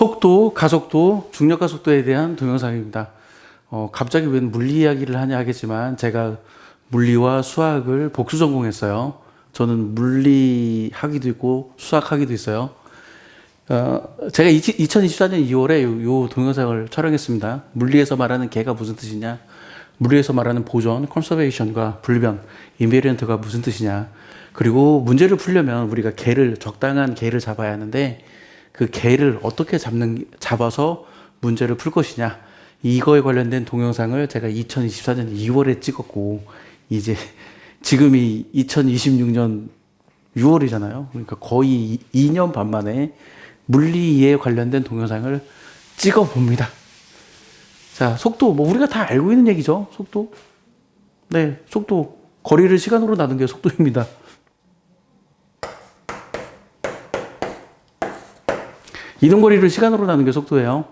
속도, 가속도, 중력 가속도에 대한 동영상입니다. 갑자기 웬 물리 이야기를 하냐 하겠지만 제가 물리와 수학을 복수 전공했어요. 저는 물리 학위도 있고 수학 학위도 있어요. 제가 2024년 2월에 요 동영상을 촬영했습니다. 물리에서 말하는 개가 무슨 뜻이냐, 물리에서 말하는 보존, 컨서베이션과 불변, 인베리언트가 무슨 뜻이냐, 그리고 문제를 풀려면 우리가 적당한 개를 잡아야 하는데 그 개를 어떻게 잡아서 문제를 풀 것이냐, 이거에 관련된 동영상을 제가 2024년 2월에 찍었고, 이제 지금이 2026년 6월이잖아요. 그러니까 거의 2년 반 만에 물리에 관련된 동영상을 찍어 봅니다. 자, 속도, 우리가 다 알고 있는 얘기죠. 속도. 네, 속도. 거리를 시간으로 나눈 게 속도입니다. 이동거리를 시간으로 나눈 게 속도예요.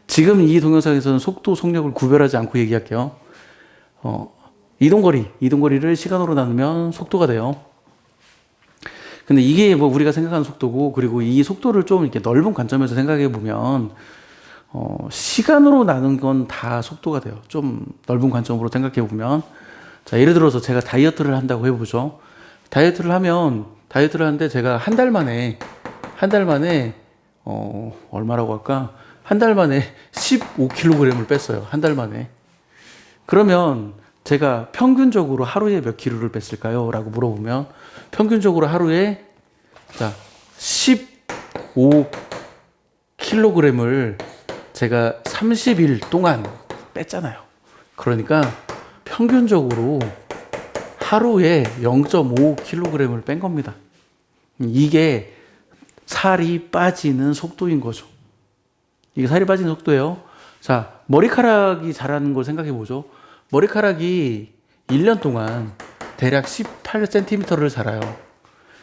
지금 이 동영상에서는 속도, 속력을 구별하지 않고 얘기할게요. 이동거리를 시간으로 나누면 속도가 돼요. 근데 이게 우리가 생각하는 속도고, 그리고 이 속도를 좀 이렇게 넓은 관점에서 생각해 보면, 시간으로 나눈 건 다 속도가 돼요. 좀 넓은 관점으로 생각해 보면. 자, 예를 들어서 제가 다이어트를 한다고 해보죠. 다이어트를 하는데 제가 한 달 만에, 얼마라고 할까? 한 달 만에 15kg을 뺐어요. 한 달 만에. 그러면 제가 평균적으로 하루에 몇 킬로를 뺐을까요? 라고 물어보면, 평균적으로 하루에, 자, 15kg을 제가 30일 동안 뺐잖아요. 그러니까 평균적으로 하루에 0.5kg을 뺀 겁니다. 이게 살이 빠지는 속도인 거죠. 이게 살이 빠지는 속도예요. 자, 머리카락이 자라는 걸 생각해 보죠. 머리카락이 1년 동안 대략 18cm를 자라요.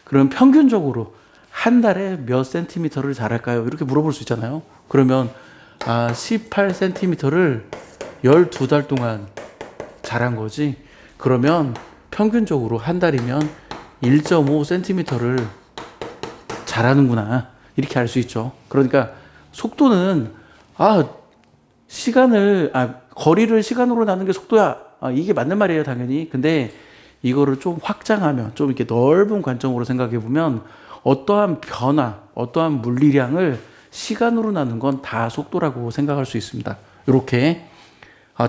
그럼 평균적으로 한 달에 몇 cm를 자랄까요? 이렇게 물어볼 수 있잖아요. 그러면 18cm를 12달 동안 자란 거지. 그러면 평균적으로 한 달이면 1.5cm를 자라는구나, 이렇게 알 수 있죠. 그러니까 속도는 거리를 시간으로 나누는 게 속도야, 이게 맞는 말이에요, 당연히. 근데 이거를 좀 확장하면, 좀 이렇게 넓은 관점으로 생각해 보면, 어떠한 변화, 어떠한 물리량을 시간으로 나눈 건 다 속도라고 생각할 수 있습니다. 이렇게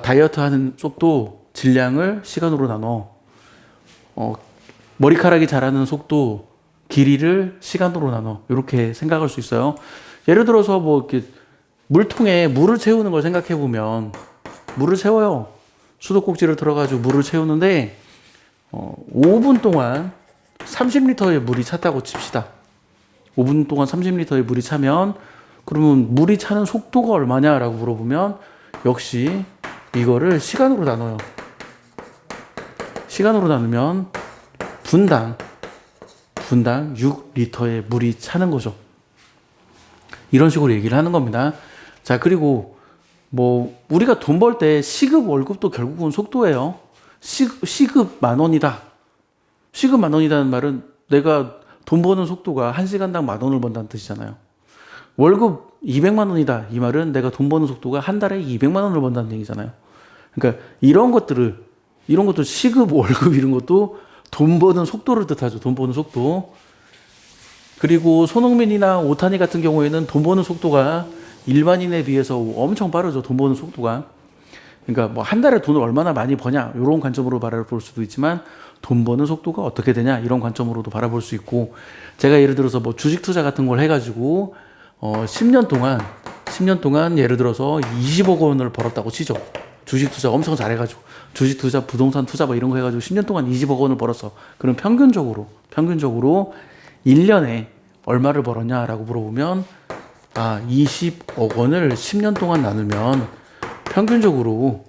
다이어트 하는 속도, 질량을 시간으로 나눠, 머리카락이 자라는 속도, 길이를 시간으로 나눠, 이렇게 생각할 수 있어요. 예를 들어서 이렇게 물통에 물을 채우는 걸 생각해 보면, 물을 채워요. 수도꼭지를 들어가지고 물을 채우는데 5분 동안 30리터의 물이 찼다고 칩시다. 5분 동안 30리터의 물이 차면, 그러면 물이 차는 속도가 얼마냐라고 물어보면, 역시 이거를 시간으로 나눠요. 시간으로 나누면 분당 6리터의 물이 차는 거죠. 이런 식으로 얘기를 하는 겁니다. 자, 그리고 우리가 돈 벌 때 시급 월급도 결국은 속도예요. 시급 10,000원이다. 시급 10,000원이라는 말은 내가 돈 버는 속도가 1시간당 10,000원을 번다는 뜻이잖아요. 월급 200만 원이다. 이 말은 내가 돈 버는 속도가 한 달에 200만 원을 번다는 얘기잖아요. 그러니까 이런 것도 시급, 월급 이런 것도 돈 버는 속도를 뜻하죠. 돈 버는 속도. 그리고 손흥민이나 오타니 같은 경우에는 돈 버는 속도가 일반인에 비해서 엄청 빠르죠. 돈 버는 속도가. 그러니까 한 달에 돈을 얼마나 많이 버냐, 이런 관점으로 바라볼 수도 있지만, 돈 버는 속도가 어떻게 되냐, 이런 관점으로도 바라볼 수 있고, 제가 예를 들어서 주식 투자 같은 걸 해가지고 10년 동안 예를 들어서 20억 원을 벌었다고 치죠. 주식 투자 엄청 잘해가지고, 주식 투자, 부동산 투자 이런 거 해가지고 10년 동안 20억 원을 벌었어. 그럼 평균적으로 1년에 얼마를 벌었냐라고 물어보면, 20억 원을 10년 동안 나누면 평균적으로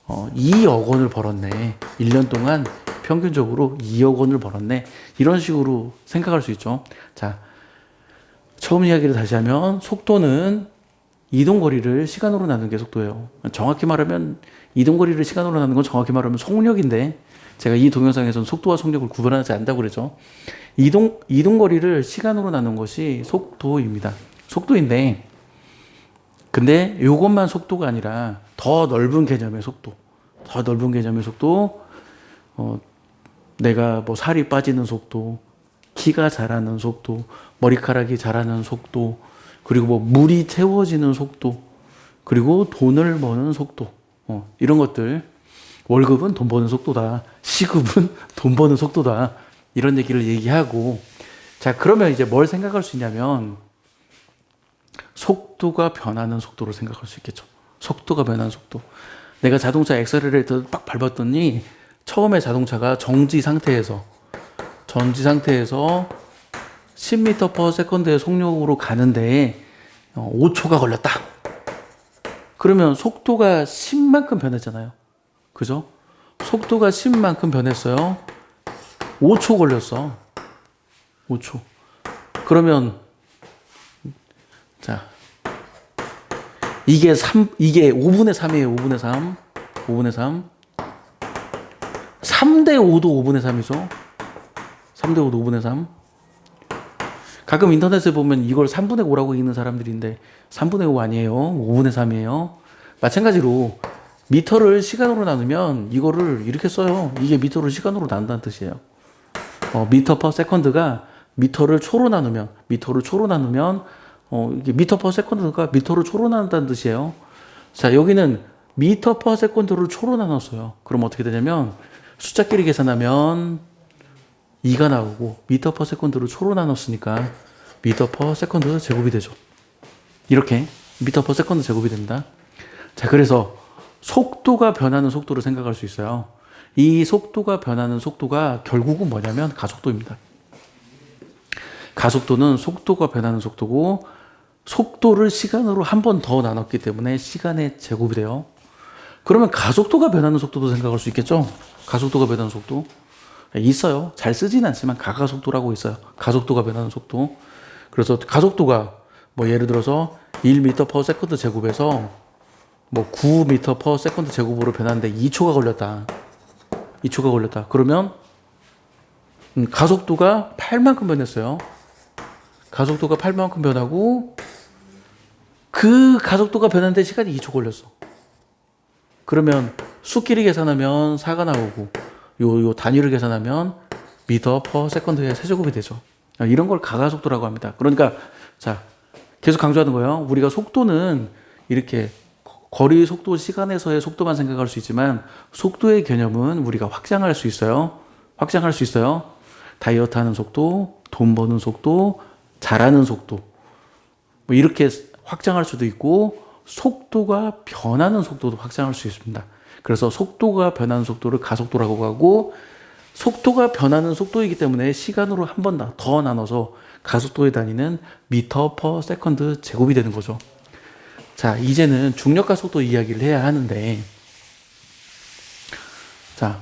2억 원을 벌었네. 1년 동안 평균적으로 2억 원을 벌었네. 이런 식으로 생각할 수 있죠. 자, 처음 이야기를 다시 하면, 속도는 이동거리를 시간으로 나누는 게 속도예요. 정확히 말하면 이동거리를 시간으로 나누는 건 정확히 말하면 속력인데 제가 이 동영상에서는 속도와 속력을 구분하지 않는다고 그러죠. 이동거리를 시간으로 나눈 것이 속도입니다. 속도인데 근데 이것만 속도가 아니라 더 넓은 개념의 속도. 더 넓은 개념의 속도. 내가 뭐 살이 빠지는 속도, 키가 자라는 속도, 머리카락이 자라는 속도, 그리고 뭐 물이 채워지는 속도, 그리고 돈을 버는 속도. 이런 것들. 월급은 돈 버는 속도다. 시급은 돈 버는 속도다. 이런 얘기를 얘기하고 자, 그러면 이제 뭘 생각할 수 있냐면 속도가 변하는 속도로 생각할 수 있겠죠. 속도가 변하는 속도. 내가 자동차 엑셀레이터를 빡 밟았더니 처음에 자동차가 정지 상태에서 10m/s의 속력으로 가는데 5초가 걸렸다. 그러면 속도가 10만큼 변했잖아요. 그죠? 속도가 10만큼 변했어요. 5초 걸렸어. 5초. 그러면 자, 이게 5분의 3이에요. 5분의 3. 5분의 3. 3대 5도 5분의 3이죠. 3대 5도 5분의 3. 가끔 인터넷에 보면 이걸 3분의 5라고 읽는 사람들인데 3분의 5 아니에요. 5분의 3이에요. 마찬가지로 미터를 시간으로 나누면 이거를 이렇게 써요. 이게 미터를 시간으로 나눈다는 뜻이에요. 미터 퍼 세컨드가 미터를 초로 나누면 이게 미터 퍼 세컨드가 미터를 초로 나눈다는 뜻이에요. 자, 여기는 미터 퍼 세컨드를 초로 나눴어요. 그럼 어떻게 되냐면 숫자끼리 계산하면 2가 나오고 미터 퍼 세컨드를 초로 나눴으니까 미터 퍼 세컨드 제곱이 되죠. 이렇게 미터 퍼 세컨드 제곱이 됩니다. 자, 그래서 속도가 변하는 속도를 생각할 수 있어요. 이 속도가 변하는 속도가 결국은 뭐냐면 가속도입니다. 가속도는 속도가 변하는 속도고 속도를 시간으로 한 번 더 나눴기 때문에 시간의 제곱이 돼요. 그러면 가속도가 변하는 속도도 생각할 수 있겠죠? 가속도가 변하는 속도 있어요. 잘 쓰진 않지만 가가속도라고 있어요. 가속도가 변하는 속도. 그래서 가속도가 뭐 예를 들어서 1m/s 제곱에서 뭐 9m/s 제곱으로 변하는데 2초가 걸렸다. 2초가 걸렸다. 그러면 가속도가 8만큼 변했어요. 가속도가 8만큼 변하고 그 가속도가 변하는데 시간이 2초 걸렸어. 그러면 수끼리 계산하면 4가 나오고 요 단위를 계산하면 m/s의 세제곱이 되죠. 이런 걸 가가속도라고 합니다. 그러니까 자, 계속 강조하는 거예요. 우리가 속도는 이렇게 거리 속도, 시간에서의 속도만 생각할 수 있지만 속도의 개념은 우리가 확장할 수 있어요. 확장할 수 있어요. 다이어트 하는 속도, 돈 버는 속도, 잘하는 속도. 뭐 이렇게 확장할 수도 있고 속도가 변하는 속도도 확장할 수 있습니다. 그래서 속도가 변하는 속도를 가속도라고 하고 속도가 변하는 속도이기 때문에 시간으로 한 번 더 나눠서 가속도의 단위는 m/s 제곱이 되는 거죠. 자, 이제는 중력과 속도 이야기를 해야 하는데 자,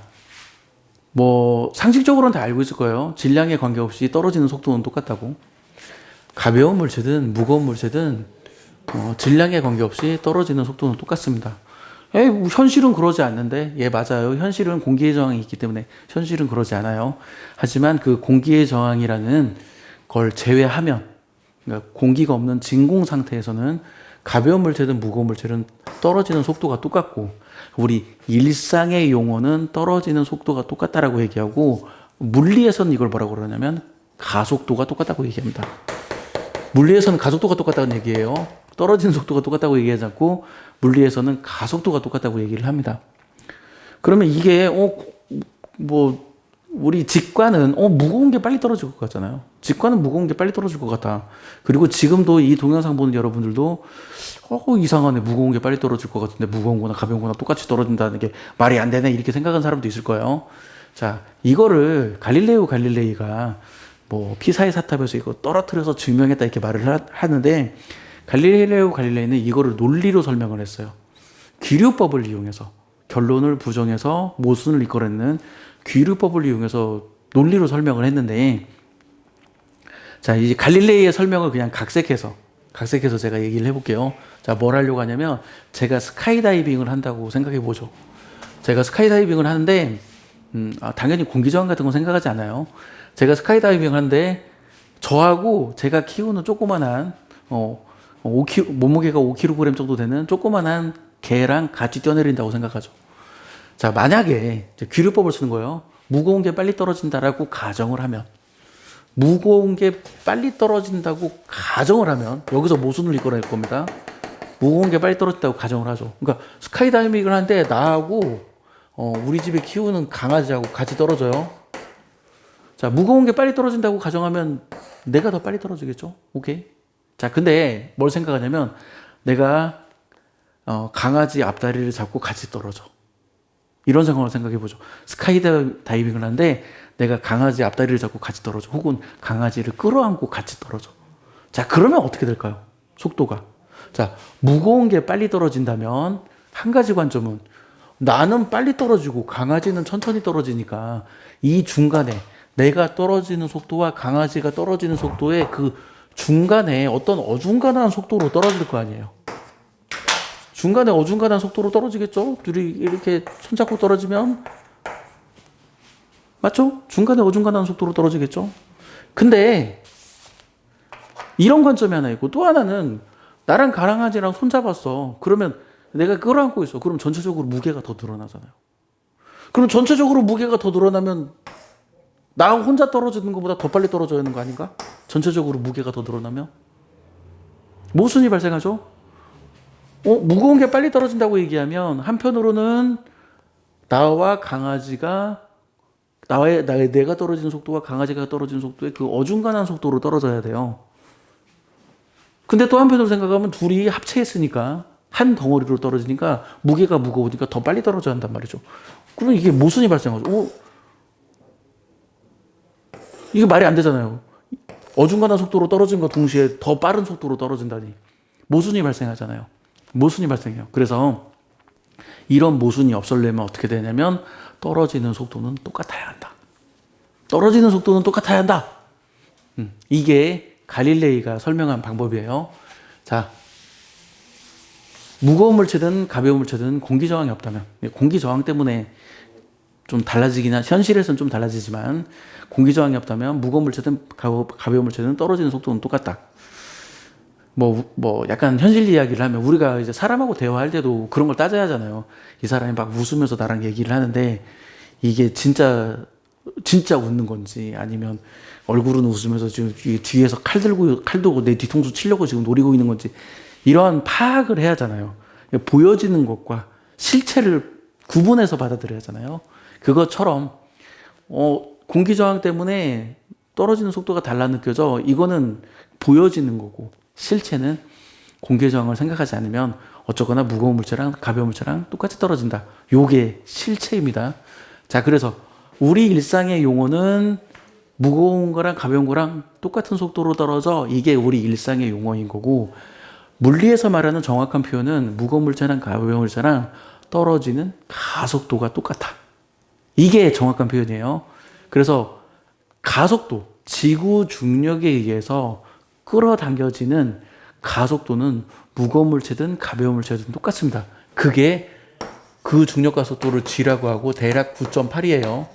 뭐 상식적으로는 다 알고 있을 거예요. 질량에 관계없이 떨어지는 속도는 똑같다고. 가벼운 물체든 무거운 물체든 질량에 관계없이 떨어지는 속도는 똑같습니다. 현실은 그러지 않는데, 예, 맞아요. 현실은 공기의 저항이 있기 때문에 현실은 그러지 않아요. 하지만 그 공기의 저항이라는 걸 제외하면, 그러니까 공기가 없는 진공 상태에서는 가벼운 물체든 무거운 물체든 떨어지는 속도가 똑같고, 우리 일상의 용어는 떨어지는 속도가 똑같다라고 얘기하고, 물리에서는 이걸 뭐라고 그러냐면 가속도가 똑같다고 얘기합니다. 물리에서는 가속도가 똑같다는 얘기예요. 떨어지는 속도가 똑같다고 얘기하지 않고 물리에서는 가속도가 똑같다고 얘기를 합니다. 그러면 이게 뭐 우리 직관은 무거운 게 빨리 떨어질 것 같잖아요. 직관은 무거운 게 빨리 떨어질 것 같다. 그리고 지금도 이 동영상 보는 여러분들도 이상하네, 무거운 게 빨리 떨어질 것 같은데 무거운 거나 가벼운 거나 똑같이 떨어진다는 게 말이 안 되네, 이렇게 생각하는 사람도 있을 거예요. 자, 이거를 갈릴레이가 뭐 피사의 사탑에서 이거 떨어뜨려서 증명했다 이렇게 말을 하는데, 갈릴레이는 이거를 논리로 설명을 했어요. 귀류법을 이용해서 결론을 부정해서 모순을 이끌어내는 귀류법을 이용해서 논리로 설명을 했는데, 자, 이제 갈릴레이의 설명을 그냥 각색해서 각색해서 제가 얘기를 해볼게요. 자, 뭘 하려고 하냐면 제가 스카이다이빙을 한다고 생각해 보죠. 제가 스카이다이빙을 하는데 당연히 공기저항 같은 건 생각하지 않아요. 제가 스카이다이빙을 하는데 저하고 제가 키우는 조그만한 5kg, 몸무게가 5kg 정도 되는 조그만한 개랑 같이 뛰어내린다고 생각하죠. 자, 만약에 귀류법을 쓰는 거예요. 무거운 게 빨리 떨어진다라고 가정을 하면, 무거운 게 빨리 떨어진다고 가정을 하면 여기서 모순을 이끌어낼 겁니다. 무거운 게 빨리 떨어진다고 가정을 하죠. 그러니까 스카이다이빙을 하는데 나하고 우리 집에 키우는 강아지하고 같이 떨어져요. 자, 무거운 게 빨리 떨어진다고 가정하면 내가 더 빨리 떨어지겠죠? 오케이. 자, 근데 뭘 생각하냐면 내가 강아지 앞다리를 잡고 같이 떨어져. 이런 상황을 생각해 보죠. 스카이다이빙을 하는데 내가 강아지 앞다리를 잡고 같이 떨어져. 혹은 강아지를 끌어안고 같이 떨어져. 자, 그러면 어떻게 될까요? 속도가. 자, 무거운 게 빨리 떨어진다면 한 가지 관점은 나는 빨리 떨어지고 강아지는 천천히 떨어지니까 이 중간에 내가 떨어지는 속도와 강아지가 떨어지는 속도의 그 중간에 어떤 어중간한 속도로 떨어질 거 아니에요. 중간에 어중간한 속도로 떨어지겠죠? 둘이 이렇게 손잡고 떨어지면 맞죠? 중간에 어중간한 속도로 떨어지겠죠? 근데 이런 관점이 하나 있고 또 하나는 나랑 강아지랑 손잡았어. 그러면 내가 끌어안고 있어. 그럼 전체적으로 무게가 더 늘어나잖아요. 그럼 전체적으로 무게가 더 늘어나면 나 혼자 떨어지는 것보다 더 빨리 떨어져야 하는 거 아닌가? 전체적으로 무게가 더 늘어나면? 모순이 발생하죠? 무거운 게 빨리 떨어진다고 얘기하면 한편으로는 나와 강아지가 내가 떨어지는 속도와 강아지가 떨어지는 속도의 그 어중간한 속도로 떨어져야 돼요. 근데 또 한편으로 생각하면 둘이 합체했으니까 한 덩어리로 떨어지니까 무게가 무거우니까 더 빨리 떨어져야 한단 말이죠. 그러면 이게 모순이 발생하죠. 이게 말이 안 되잖아요. 어중간한 속도로 떨어진 것 동시에 더 빠른 속도로 떨어진다니. 모순이 발생하잖아요. 모순이 발생해요. 그래서 이런 모순이 없애려면 어떻게 되냐면 떨어지는 속도는 똑같아야 한다. 떨어지는 속도는 똑같아야 한다. 이게 갈릴레이가 설명한 방법이에요. 자, 무거운 물체든 가벼운 물체든 공기 저항이 없다면, 공기 저항 때문에 좀 달라지긴 현실에서는 좀 달라지지만 공기 저항이 없다면 무거운 물체든 가벼운 물체든 떨어지는 속도는 똑같다. 약간 현실 이야기를 하면 우리가 이제 사람하고 대화할 때도 그런 걸 따져야 하잖아요. 이 사람이 막 웃으면서 나랑 얘기를 하는데 이게 진짜 웃는 건지 아니면 얼굴은 웃으면서 지금 뒤에서 칼 들고 내 뒤통수 치려고 지금 노리고 있는 건지 이러한 파악을 해야 하잖아요. 보여지는 것과 실체를 구분해서 받아들여야 하잖아요. 그것처럼 공기 저항 때문에 떨어지는 속도가 달라 느껴져. 이거는 보여지는 거고 실체는 공기 저항을 생각하지 않으면 어쩌거나 무거운 물체랑 가벼운 물체랑 똑같이 떨어진다. 요게 실체입니다. 자, 그래서 우리 일상의 용어는 무거운 거랑 가벼운 거랑 똑같은 속도로 떨어져. 이게 우리 일상의 용어인 거고 물리에서 말하는 정확한 표현은 무거운 물체랑 가벼운 물체랑 떨어지는 가속도가 똑같아. 이게 정확한 표현이에요. 그래서 가속도, 지구 중력에 의해서 끌어당겨지는 가속도는 무거운 물체든 가벼운 물체든 똑같습니다. 그게 그 중력 가속도를 G라고 하고 대략 9.8이에요.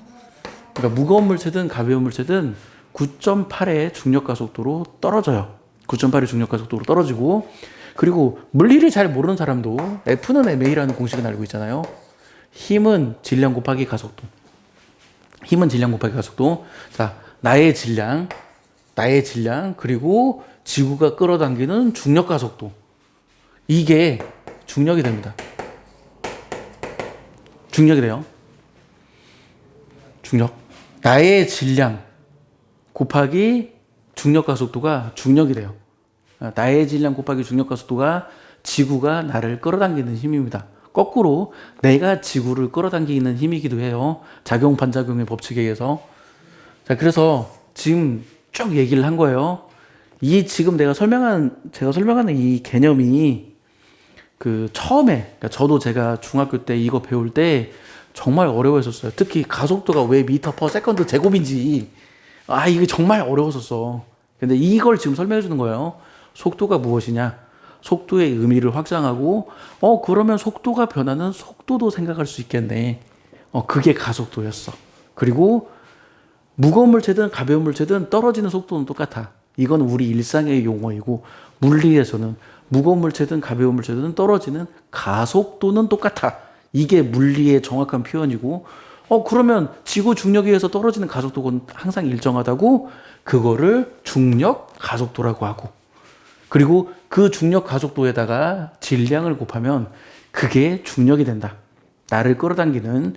그러니까 무거운 물체든 가벼운 물체든 9.8의 중력 가속도로 떨어져요. 9.8의 중력 가속도로 떨어지고 그리고 물리를 잘 모르는 사람도 F는 ma라는 공식은 알고 있잖아요. 힘은 질량 곱하기 가속도. 힘은 질량 곱하기 가속도. 자, 나의 질량 그리고 지구가 끌어당기는 중력 가속도. 이게 중력이 됩니다. 중력이 돼요. 중력. 나의 질량 곱하기 중력 가속도가 중력이 돼요. 나의 질량 곱하기 중력 가속도가 지구가 나를 끌어당기는 힘입니다. 거꾸로 내가 지구를 끌어당기는 힘이기도 해요. 작용 반작용의 법칙에 의해서. 자, 그래서 지금 쭉 얘기를 한 거예요. 이 지금 제가 설명하는 이 개념이 그 처음에 저도 제가 중학교 때 이거 배울 때 정말 어려워했었어요. 특히 가속도가 왜 미터 퍼 세컨드 제곱인지 이게 정말 어려웠었어. 근데 이걸 지금 설명해 주는 거예요. 속도가 무엇이냐? 속도의 의미를 확장하고, 그러면 속도가 변하는 속도도 생각할 수 있겠네. 그게 가속도였어. 그리고 무거운 물체든 가벼운 물체든 떨어지는 속도는 똑같아. 이건 우리 일상의 용어이고, 물리에서는 무거운 물체든 가벼운 물체든 떨어지는 가속도는 똑같아. 이게 물리의 정확한 표현이고, 그러면 지구 중력에 의해서 떨어지는 가속도는 항상 일정하다고, 그거를 중력 가속도라고 하고, 그리고 그 중력 가속도에다가 질량을 곱하면 그게 중력이 된다. 나를 끌어당기는,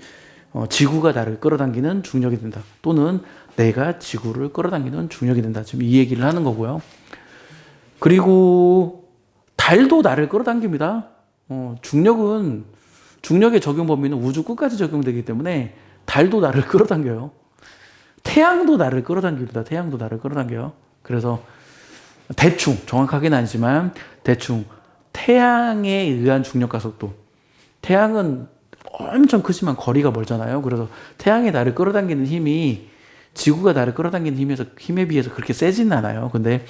지구가 나를 끌어당기는 중력이 된다. 또는 내가 지구를 끌어당기는 중력이 된다. 지금 이 얘기를 하는 거고요. 그리고 달도 나를 끌어당깁니다. 중력의 적용 범위는 우주 끝까지 적용되기 때문에 달도 나를 끌어당겨요. 태양도 나를 끌어당깁니다. 태양도 나를 끌어당겨요. 그래서 대충, 정확하게는 아니지만 대충 태양에 의한 중력 가속도. 태양은 엄청 크지만 거리가 멀잖아요. 그래서 태양이 나를 끌어당기는 힘이 지구가 나를 끌어당기는 힘에 비해서 그렇게 세지는 않아요. 근데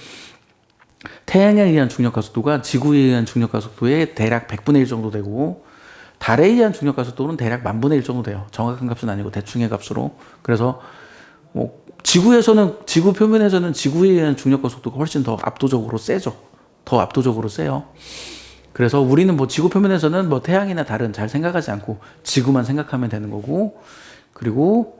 태양에 의한 중력 가속도가 지구에 의한 중력 가속도의 대략 100분의 1 정도 되고, 달에 의한 중력 가속도는 대략 10,000분의 1 정도 돼요. 정확한 값은 아니고 대충의 값으로. 그래서 지구 표면에서는 지구에 의한 중력 가속도가 훨씬 더 압도적으로 세죠. 더 압도적으로 세요. 그래서 우리는 지구 표면에서는 태양이나 달은 잘 생각하지 않고 지구만 생각하면 되는 거고, 그리고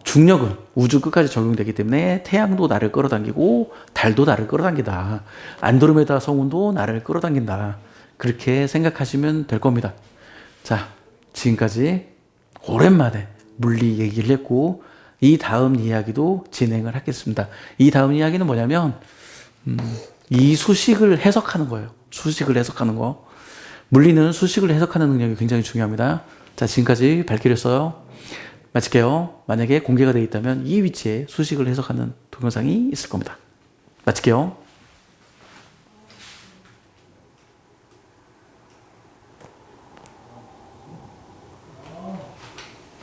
중력은 우주 끝까지 적용되기 때문에 태양도 나를 끌어당기고 달도 나를 끌어당긴다. 안드로메다 성운도 나를 끌어당긴다. 그렇게 생각하시면 될 겁니다. 자, 지금까지 오랜만에 물리 얘기를 했고, 이 다음 이야기도 진행을 하겠습니다. 이 다음 이야기는 뭐냐면, 이 수식을 해석하는 거예요. 수식을 해석하는 거. 물리는 수식을 해석하는 능력이 굉장히 중요합니다. 자, 지금까지 발길이었어요. 마칠게요. 만약에 공개가 되어 있다면 이 위치에 수식을 해석하는 동영상이 있을 겁니다. 마칠게요.